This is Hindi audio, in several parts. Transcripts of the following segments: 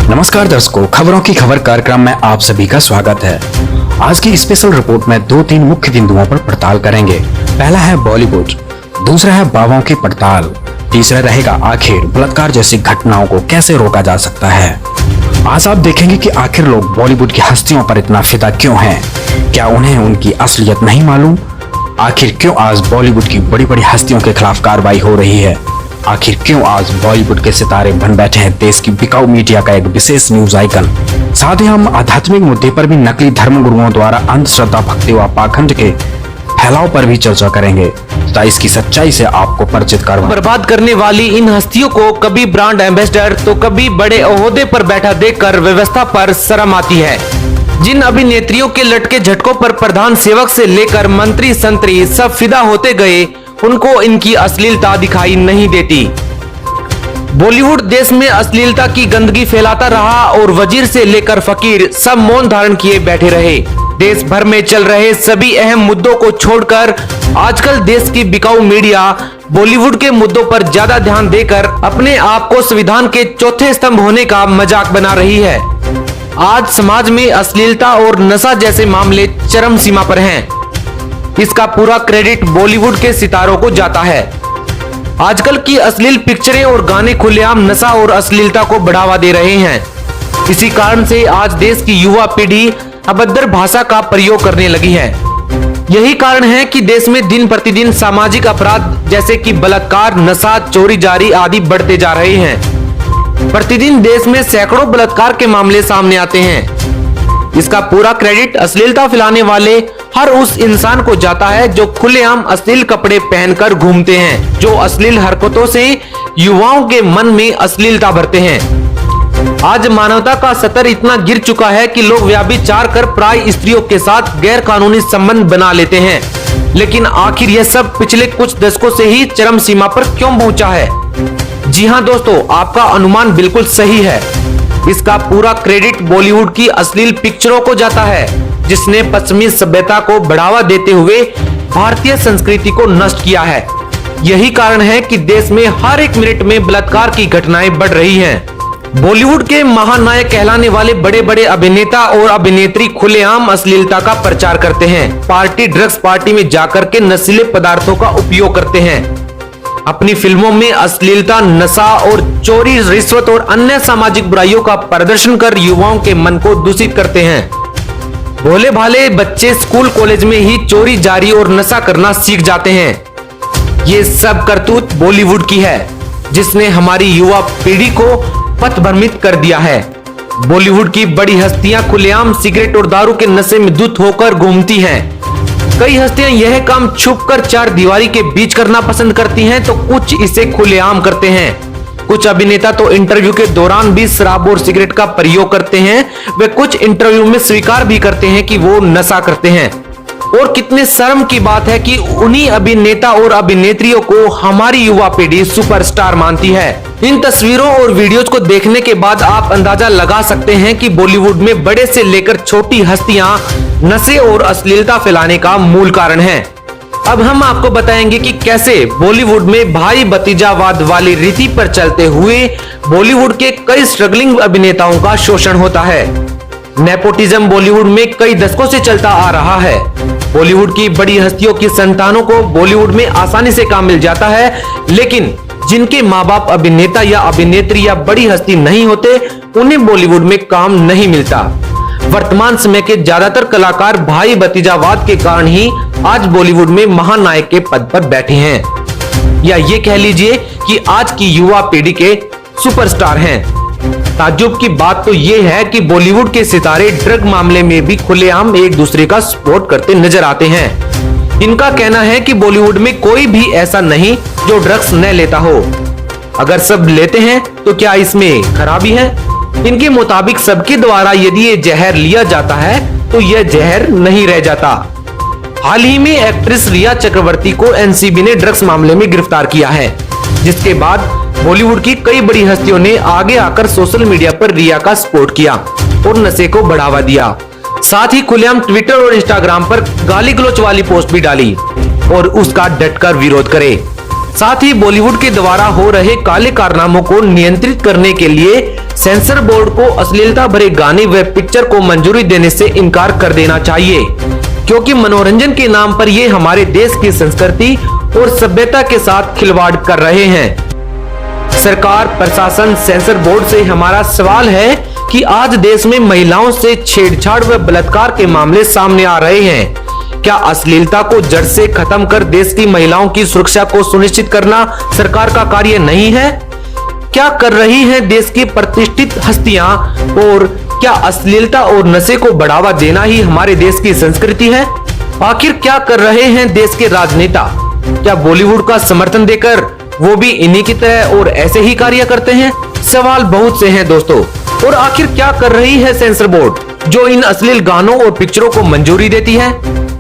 नमस्कार दर्शकों, खबरों की खबर कार्यक्रम में आप सभी का स्वागत है। आज की स्पेशल रिपोर्ट में 2-3 मुख्य बिंदुओं पर पड़ताल करेंगे। पहला है बॉलीवुड, दूसरा है बाबाओं की पड़ताल, तीसरा रहेगा आखिर बलात्कार जैसी घटनाओं को कैसे रोका जा सकता है। आज आप देखेंगे कि आखिर लोग बॉलीवुड की हस्तियों पर इतना फिदा क्यों हैं? क्या उन्हें उनकी असलियत नहीं मालूम? आखिर क्यों आज बॉलीवुड की बड़ी बड़ी हस्तियों के खिलाफ कार्रवाई हो रही है? आखिर क्यों आज बॉलीवुड के सितारे बन बैठे हैं देश की बिकाऊ मीडिया का एक विशेष न्यूज आइकन। साथ ही हम आध्यात्मिक मुद्दे पर भी नकली धर्म गुरुओं द्वारा अंधश्रद्धा, भक्ति व पाखंड के फैलाव पर भी चर्चा करेंगे तथा इसकी सच्चाई से आपको परिचित करवा। बर्बाद करने वाली इन हस्तियों को कभी ब्रांड एम्बेसडर तो कभी बड़े ओहदे पर बैठा देखकर व्यवस्था पर शर्म आती है। जिन अभिनेत्रियों के लटके झटकों पर प्रधान सेवक से लेकर मंत्री संतरी सब फिदा होते गए, उनको इनकी अश्लीलता दिखाई नहीं देती। बॉलीवुड देश में अश्लीलता की गंदगी फैलाता रहा और वजीर से लेकर फकीर सब मौन धारण किए बैठे रहे। देश भर में चल रहे सभी अहम मुद्दों को छोड़कर आजकल देश की बिकाऊ मीडिया बॉलीवुड के मुद्दों पर ज्यादा ध्यान देकर अपने आप को संविधान के चौथे स्तंभ होने का मजाक बना रही है। आज समाज में अश्लीलता और नशा जैसे मामले चरम सीमा पर हैं। इसका पूरा क्रेडिट बॉलीवुड के सितारों को जाता है। आजकल की अश्लील पिक्चरें और गाने खुलेआम नशा और अश्लीलता को बढ़ावा दे रहे हैं। इसी कारण से आज देश की युवा पीढ़ी अभद्र भाषा का प्रयोग करने लगी है। यही कारण है कि देश में दिन प्रतिदिन सामाजिक अपराध जैसे कि बलात्कार, नशा, चोरी जारी आदि बढ़ते जा रहे हैं। प्रतिदिन देश में सैकड़ों बलात्कार के मामले सामने आते हैं। इसका पूरा क्रेडिट अश्लीलता फैलाने वाले हर उस इंसान को जाता है जो खुलेआम अश्लील कपड़े पहनकर घूमते हैं, जो अश्लील हरकतों से युवाओं के मन में अश्लीलता भरते हैं। आज मानवता का स्तर इतना गिर चुका है कि लोग व्यभिचार कर प्राय स्त्रियों के साथ गैर कानूनी संबंध बना लेते हैं। लेकिन आखिर यह सब पिछले कुछ दशकों से ही चरम सीमा पर क्यों पहुंचा है? जी हां दोस्तों, आपका अनुमान बिल्कुल सही है। इसका पूरा क्रेडिट बॉलीवुड की अश्लील पिक्चरों को जाता है, जिसने पश्चिमी सभ्यता को बढ़ावा देते हुए भारतीय संस्कृति को नष्ट किया है। यही कारण है कि देश में हर एक मिनट में बलात्कार की घटनाएं बढ़ रही हैं। बॉलीवुड के महानायक कहलाने वाले बड़े बड़े अभिनेता और अभिनेत्री खुलेआम अश्लीलता का प्रचार करते हैं। पार्टी ड्रग्स पार्टी में जाकर के नशीले पदार्थों का उपयोग करते हैं। अपनी फिल्मों में अश्लीलता, नशा और चोरी, रिश्वत और अन्य सामाजिक बुराइयों का प्रदर्शन कर युवाओं के मन को दूषित करते हैं। भोले भाले बच्चे स्कूल कॉलेज में ही चोरी जारी और नशा करना सीख जाते हैं। ये सब करतूत बॉलीवुड की है, जिसने हमारी युवा पीढ़ी को पथभ्रमित कर दिया है। बॉलीवुड की बड़ी हस्तियां खुलेआम सिगरेट और दारू के नशे में धुत होकर घूमती हैं। कई हस्तियां यह काम छुपकर चार दीवारी के बीच करना पसंद करती हैं, तो कुछ इसे खुलेआम करते हैं। कुछ अभिनेता तो इंटरव्यू के दौरान भी शराब और सिगरेट का प्रयोग करते हैं। वे कुछ इंटरव्यू में स्वीकार भी करते हैं कि वो नशा करते हैं। और कितने शर्म की बात है कि उन्हीं अभिनेता और अभिनेत्रियों को हमारी युवा पीढ़ी सुपरस्टार मानती है। इन तस्वीरों और वीडियोज को देखने के बाद आप अंदाजा लगा सकते हैं कि बॉलीवुड में बड़े से लेकर छोटी हस्तियां नशे और अश्लीलता फैलाने का मूल कारण है। अब हम आपको बताएंगे कि कैसे बॉलीवुड में भाई भतीजावाद वाली रीति पर चलते हुए बॉलीवुड के कई स्ट्रगलिंग अभिनेताओं का शोषण होता है। नेपोटिज्म बॉलीवुड में कई दशकों से चलता आ रहा है। बॉलीवुड की बड़ी हस्तियों की संतानों को बॉलीवुड में आसानी से काम मिल जाता है, लेकिन जिनके माँ बाप अभिनेता या अभिनेत्री या बड़ी हस्ती नहीं होते, उन्हें बॉलीवुड में काम नहीं मिलता। वर्तमान समय के ज्यादातर कलाकार भाई भतीजावाद के कारण ही आज बॉलीवुड में महानायक के पद पर बैठे हैं, या ये कह लीजिए कि आज की युवा पीढ़ी के सुपरस्टार हैं। ताज्जुब की बात तो ये है कि बॉलीवुड के सितारे ड्रग मामले में भी खुलेआम एक दूसरे का सपोर्ट करते नजर आते हैं। इनका कहना है कि बॉलीवुड में कोई भी ऐसा नहीं जो ड्रग्स न लेता हो। अगर सब लेते हैं तो क्या इसमें खराबी है? इनके मुताबिक सबके द्वारा यदि ये जहर लिया जाता है तो यह जहर नहीं रह जाता। हाल ही में एक्ट्रेस रिया चक्रवर्ती को एनसीबी ने ड्रग्स मामले में गिरफ्तार किया है, जिसके बाद बॉलीवुड की कई बड़ी हस्तियों ने आगे आकर सोशल मीडिया पर रिया का सपोर्ट किया और नशे को बढ़ावा दिया। साथ ही खुलेआम ट्विटर और इंस्टाग्राम पर गाली गलौच वाली पोस्ट भी डाली और उसका डटकर विरोध करे। साथ ही बॉलीवुड के द्वारा हो रहे काले कारनामों को नियंत्रित करने के लिए सेंसर बोर्ड को अश्लीलता भरे गाने व पिक्चर को मंजूरी देने से इनकार कर देना चाहिए, क्योंकि मनोरंजन के नाम पर ये हमारे देश की संस्कृति और सभ्यता के साथ खिलवाड़ कर रहे हैं। सरकार, प्रशासन, सेंसर बोर्ड से हमारा सवाल है कि आज देश में महिलाओं से छेड़छाड़ व बलात्कार के मामले सामने आ रहे हैं। क्या अश्लीलता को जड़ से खत्म कर देश की महिलाओं की सुरक्षा को सुनिश्चित करना सरकार का कार्य नहीं है? क्या कर रही हैं देश की प्रतिष्ठित हस्तियां, और क्या अश्लीलता और नशे को बढ़ावा देना ही हमारे देश की संस्कृति है? आखिर क्या कर रहे हैं देश के राजनेता? क्या बॉलीवुड का समर्थन देकर वो भी इन्हीं की तरह और ऐसे ही कार्य करते हैं? सवाल बहुत से हैं दोस्तों। और आखिर क्या कर रही है सेंसर बोर्ड, जो इन अश्लील गानों और पिक्चरों को मंजूरी देती है?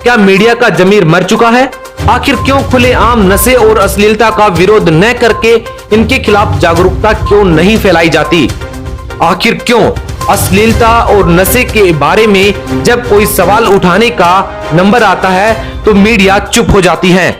क्या मीडिया का जमीर मर चुका है? आखिर क्यों खुलेआम नशे और अश्लीलता का विरोध न करके इनके खिलाफ जागरूकता क्यों नहीं फैलाई जाती? आखिर क्यों अश्लीलता और नशे के बारे में जब कोई सवाल उठाने का नंबर आता है तो मीडिया चुप हो जाती है?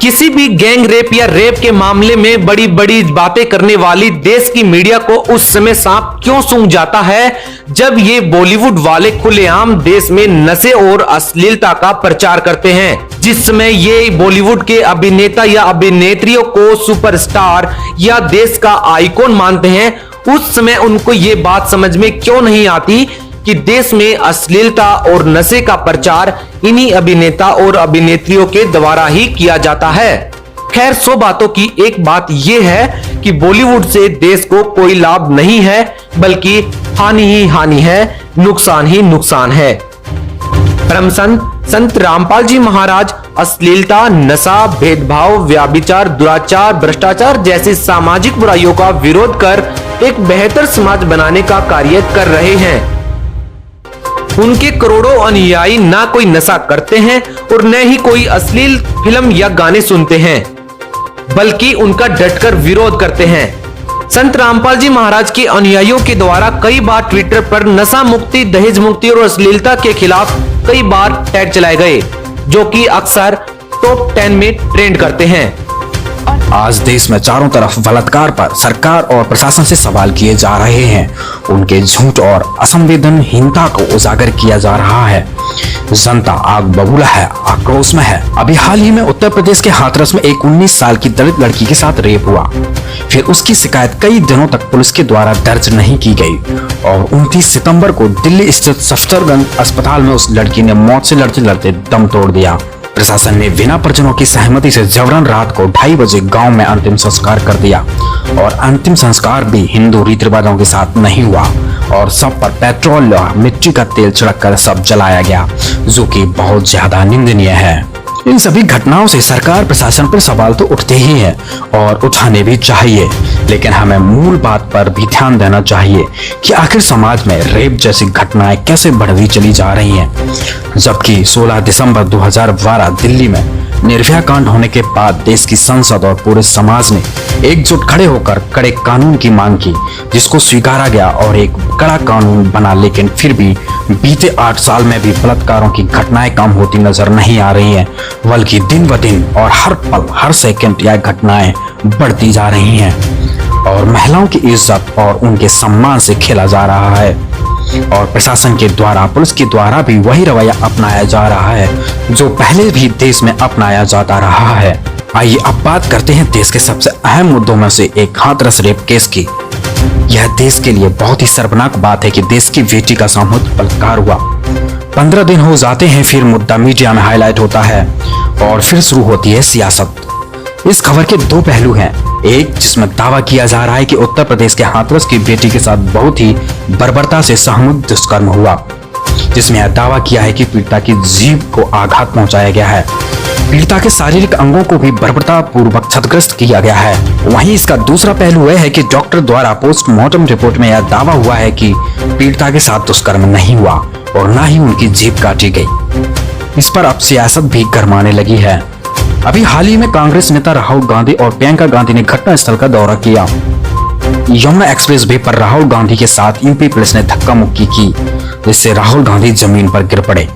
किसी भी गैंग रेप या रेप के मामले में बड़ी बड़ी बातें करने वाली देश की मीडिया को उस समय सांप क्यों सूंघ जाता है जब ये बॉलीवुड वाले खुलेआम देश में नशे और अश्लीलता का प्रचार करते हैं, जिस समय ये बॉलीवुड के अभिनेता या अभिनेत्रियों को सुपरस्टार या देश का आइकॉन मानते हैं। उस समय उनको ये बात समझ में क्यों नहीं आती कि देश में अश्लीलता और नशे का प्रचार इन्हीं अभिनेता और अभिनेत्रियों के द्वारा ही किया जाता है। खैर, 100 बातों की एक बात यह है कि बॉलीवुड से देश को कोई लाभ नहीं है, बल्कि हानि ही हानि है, नुकसान ही नुकसान है। परम संत रामपाल जी महाराज अश्लीलता, नशा, भेदभाव, व्याभिचार, दुराचार, भ्रष्टाचार जैसी सामाजिक बुराइयों का विरोध कर एक बेहतर समाज बनाने का कार्य कर रहे हैं। उनके करोड़ों अनुयायी ना कोई नशा करते हैं और न ही कोई अश्लील फिल्म या गाने सुनते हैं, बल्कि उनका डटकर विरोध करते हैं। संत रामपाल जी महाराज के अनुयायियों के द्वारा कई बार ट्विटर पर नशा मुक्ति, दहेज मुक्ति और अश्लीलता के खिलाफ कई बार टैग चलाए गए, जो कि अक्सर टॉप 10 में ट्रेंड करते हैं। आज देश में चारों तरफ बलात्कार पर सरकार और प्रशासन से सवाल किए जा रहे हैं। उनके झूठ और असंवेदनहीनता को उजागर किया जा रहा है। जनता आग बबूला है, आक्रोश में है। अभी हाल ही में उत्तर प्रदेश के हाथरस में एक 19 साल की दलित लड़की के साथ रेप हुआ। फिर उसकी शिकायत कई दिनों तक पुलिस के द्वारा दर्ज नहीं की गई और 29 सितंबर को दिल्ली स्थित सफदरजंग अस्पताल में उस लड़की ने मौत से लड़ते लड़ते दम तोड़ दिया। प्रशासन ने बिना परिजनों की सहमति से जबरन रात को 2:30 बजे गांव में अंतिम संस्कार कर दिया और अंतिम संस्कार भी हिंदू रीति रिवाजों के साथ नहीं हुआ और सब पर पेट्रोल और मिट्टी का तेल छिड़ककर सब जलाया गया, जो कि बहुत ज्यादा निंदनीय है। इन सभी घटनाओं से सरकार प्रशासन पर सवाल तो उठते ही हैं और उठाने भी चाहिए, लेकिन हमें मूल बात पर भी ध्यान देना चाहिए कि आखिर समाज में रेप जैसी घटनाएं कैसे बढ़ती चली जा रही हैं। जबकि 16 दिसंबर 2012 दिल्ली में निर्भया कांड होने के बाद देश की संसद और पूरे समाज ने एकजुट खड़े होकर कड़े कानून की मांग की, जिसको स्वीकारा गया और एक कड़ा कानून बना। लेकिन फिर भी बीते 8 साल में भी बलात्कारों की घटनाएं कम होती नजर नहीं आ रही हैं, बल्कि दिन ब दिन और हर पल हर सेकंड यह घटनाएं बढ़ती जा रही हैं और महिलाओं की इज्जत और उनके सम्मान से खेला जा रहा है और प्रशासन के द्वारा, पुलिस के द्वारा भी वही रवैया अपनाया जा रहा है जो पहले भी देश में अपनाया जाता रहा है। आइए अब बात करते हैं देश के सबसे अहम मुद्दों में से एक हाथरस रेप केस की। यह देश के लिए बहुत ही शर्मनाक बात है कि देश की बेटी का सामूहिक बलात्कार हुआ। 15 दिन हो जाते हैं, फिर मुद्दा मीडिया में हाईलाइट होता है और फिर शुरू होती है सियासत। इस खबर के 2 पहलू हैं। एक, जिसमें दावा किया जा रहा है कि उत्तर प्रदेश के हाथरस की बेटी के साथ बहुत ही बर्बरता से सामूहिक दुष्कर्म हुआ, जिसमें यह दावा किया है कि पीड़िता की जीभ को आघात पहुंचाया गया है। पीड़िता के शारीरिक अंगों को भी बर्बरता पूर्वक क्षतिग्रस्त किया गया है। वहीं इसका दूसरा पहलू यह है कि डॉक्टर द्वारा पोस्टमार्टम रिपोर्ट में यह दावा हुआ है कि पीड़िता के साथ दुष्कर्म नहीं हुआ और न ही उनकी जीभ काटी गई। इस पर अब सियासत भी गरमाने लगी है। अभी हाल ही में कांग्रेस नेता राहुल गांधी और प्रियंका गांधी ने घटना स्थल का दौरा किया। यमुना एक्सप्रेस वे पर राहुल गांधी के साथ यूपी पुलिस ने धक्का मुक्की की, जिससे राहुल गांधी जमीन पर गिर पड़े।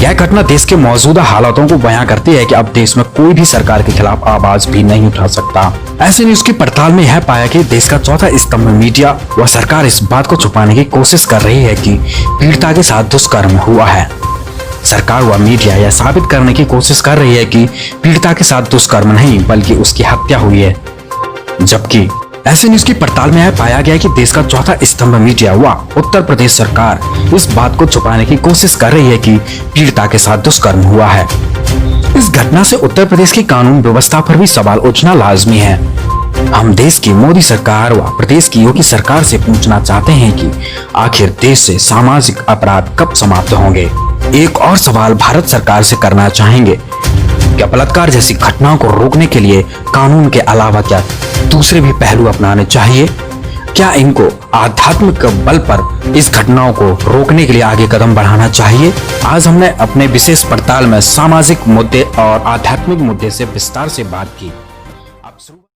यह घटना देश के मौजूदा हालातों को बयां करती है कि अब देश में कोई भी सरकार के खिलाफ आवाज भी नहीं उठा सकता। ऐसे न्यूज की पड़ताल में यह पाया कि देश का चौथा स्तंभ मीडिया व सरकार इस बात को छुपाने की कोशिश कर रही है कि पीड़िता के साथ दुष्कर्म हुआ है। सरकार व मीडिया यह साबित करने की कोशिश कर रही है कि पीड़िता के साथ दुष्कर्म नहीं बल्कि उसकी हत्या हुई है, जबकि ऐसे न्यूज की पड़ताल में यह पाया गया कि देश का चौथा स्तंभ मीडिया व उत्तर प्रदेश सरकार इस बात को छुपाने की कोशिश कर रही है कि पीड़िता के साथ दुष्कर्म हुआ है। इस घटना से उत्तर प्रदेश की कानून व्यवस्था पर भी सवाल उठना लाजमी है। हम देश की मोदी सरकार व प्रदेश की योगी सरकार से पूछना चाहते हैं कि आखिर देश से सामाजिक अपराध कब समाप्त होंगे। एक और सवाल भारत सरकार से करना चाहेंगे, क्या बलात्कार जैसी घटनाओं को रोकने के लिए कानून के अलावा क्या दूसरे भी पहलू अपनाने चाहिए? क्या इनको आध्यात्मिक बल पर इस घटनाओं को रोकने के लिए आगे कदम बढ़ाना चाहिए? आज हमने अपने विशेष पड़ताल में सामाजिक मुद्दे और आध्यात्मिक मुद्दे से विस्तार से बात की।